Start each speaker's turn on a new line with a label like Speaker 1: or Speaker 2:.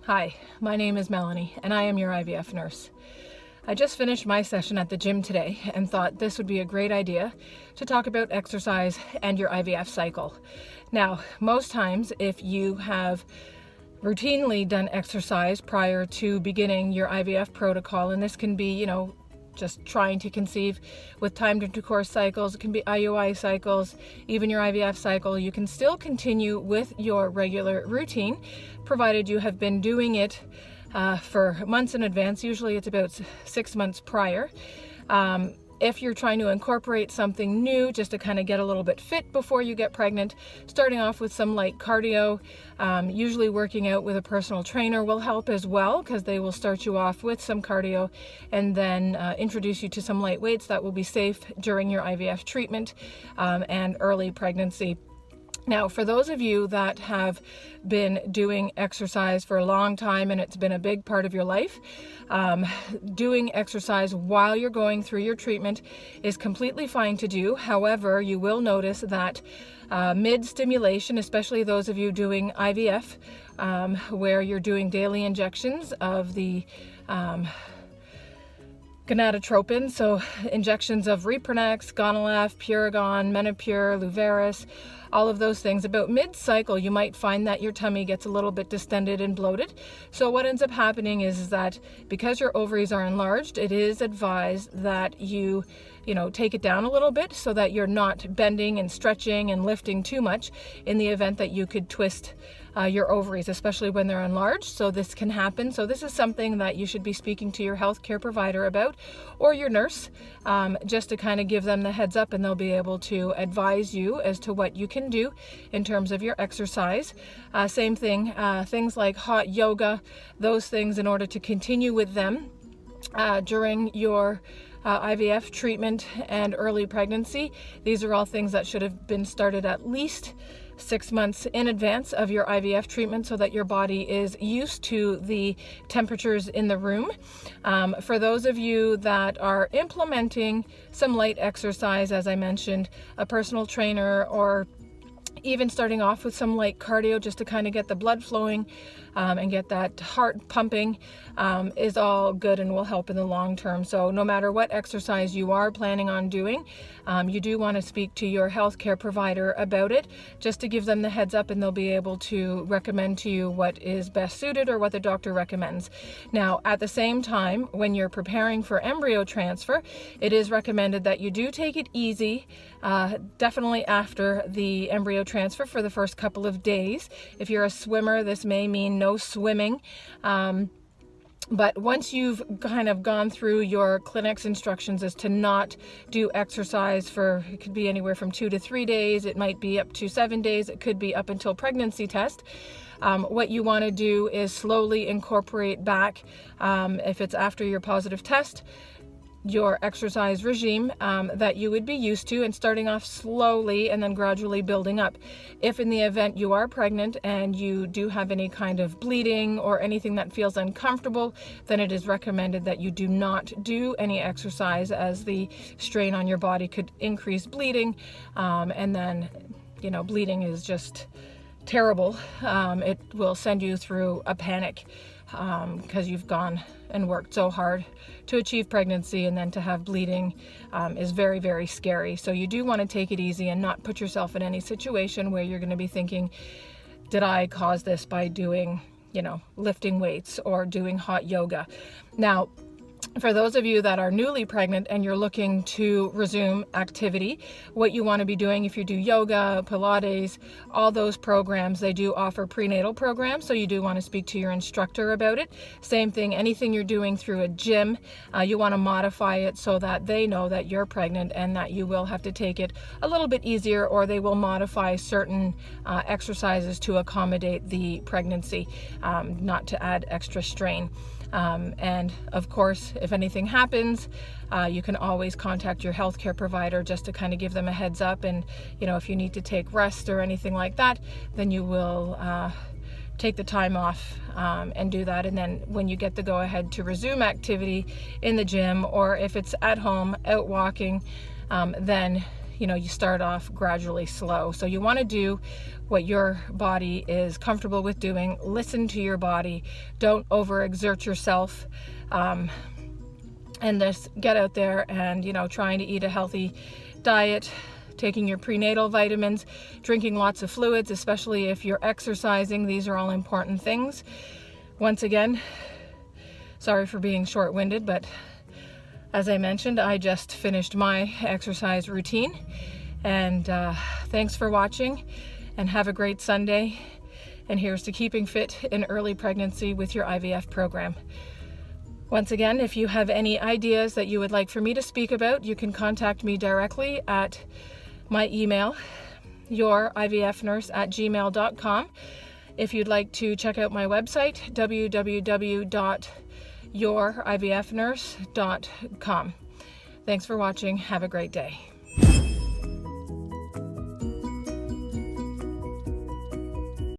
Speaker 1: Hi, my name is Melanie and I am your IVF nurse. I just finished my session at the gym today and thought this would be a great idea to talk about exercise and your IVF cycle. Now, most times if you have routinely done exercise prior to beginning your IVF protocol, and this can be, just trying to conceive with timed intercourse cycles, it can be IUI cycles, even your IVF cycle, you can still continue with your regular routine, provided you have been doing it for months in advance. Usually it's about 6 months prior. If you're trying to incorporate something new just to kind of get a little bit fit before you get pregnant, starting off with some light cardio, usually working out with a personal trainer will help as well, because they will start you off with some cardio and then introduce you to some light weights that will be safe during your IVF treatment and early pregnancy. Now, for those of you that have been doing exercise for a long time and it's been a big part of your life, doing exercise while you're going through your treatment is completely fine to do. However, you will notice that mid-stimulation, especially those of you doing IVF, where you're doing daily injections of the gonadotropin, so injections of Repronex, Gonal-f, Puragon, Menopur, Luveris, all of those things. About mid-cycle, you might find that your tummy gets a little bit distended and bloated. So what ends up happening is that because your ovaries are enlarged, it is advised that you take it down a little bit so that you're not bending and stretching and lifting too much in the event that you could twist your ovaries, especially when they're enlarged. So this can happen. So this is something that you should be speaking to your healthcare provider about, or your nurse, just to kind of give them the heads up, and they'll be able to advise you as to what you can do in terms of your exercise. Same thing, things like hot yoga, those things, in order to continue with them during your IVF treatment and early pregnancy. These are all things that should have been started at least 6 months in advance of your IVF treatment, so that your body is used to the temperatures in the room. For those of you that are implementing some light exercise, as I mentioned, a personal trainer, or even starting off with some light cardio just to kind of get the blood flowing and get that heart pumping, is all good and will help in the long term. So no matter what exercise you are planning on doing, you do want to speak to your healthcare provider about it, just to give them the heads up, and they'll be able to recommend to you what is best suited or what the doctor recommends. Now, at the same time, when you're preparing for embryo transfer, it is recommended that you do take it easy, definitely after the embryo transfer, for the first couple of days. If you're a swimmer, this may mean no swimming. But once you've kind of gone through your clinic's instructions as to not do exercise for, it could be anywhere from 2 to 3 days, it might be up to 7 days, it could be up until pregnancy test. What you want to do is slowly incorporate back, if it's after your positive test, your exercise regime that you would be used to, and starting off slowly and then gradually building up. If in the event you are pregnant and you do have any kind of bleeding or anything that feels uncomfortable, then it is recommended that you do not do any exercise, as the strain on your body could increase bleeding, and then bleeding is just terrible. It will send you through a panic, because you've gone and worked so hard to achieve pregnancy, and then to have bleeding is very, very scary. So you do want to take it easy and not put yourself in any situation where you're going to be thinking, did I cause this by doing, lifting weights or doing hot yoga? Now, for those of you that are newly pregnant and you're looking to resume activity, what you want to be doing, if you do yoga, Pilates, all those programs, they do offer prenatal programs, so you do want to speak to your instructor about it. Same thing, anything you're doing through a gym, you want to modify it so that they know that you're pregnant and that you will have to take it a little bit easier, or they will modify certain exercises to accommodate the pregnancy, not to add extra strain. And of course, if anything happens, you can always contact your healthcare provider just to kind of give them a heads up. And, if you need to take rest or anything like that, then you will take the time off and do that. And then when you get the go ahead to resume activity in the gym, or if it's at home out walking, then you start off gradually slow. So you want to do what your body is comfortable with doing. Listen to your body. Don't overexert yourself. And just get out there and, trying to eat a healthy diet, taking your prenatal vitamins, drinking lots of fluids, especially if you're exercising. These are all important things. Once again, sorry for being short-winded, but as I mentioned, I just finished my exercise routine. And thanks for watching, and have a great Sunday. And here's to keeping fit in early pregnancy with your IVF program. Once again, if you have any ideas that you would like for me to speak about, you can contact me directly at my email, yourivfnurse@gmail.com. If you'd like to check out my website, www.yourivfnurse.com. Thanks for watching. Have a great day.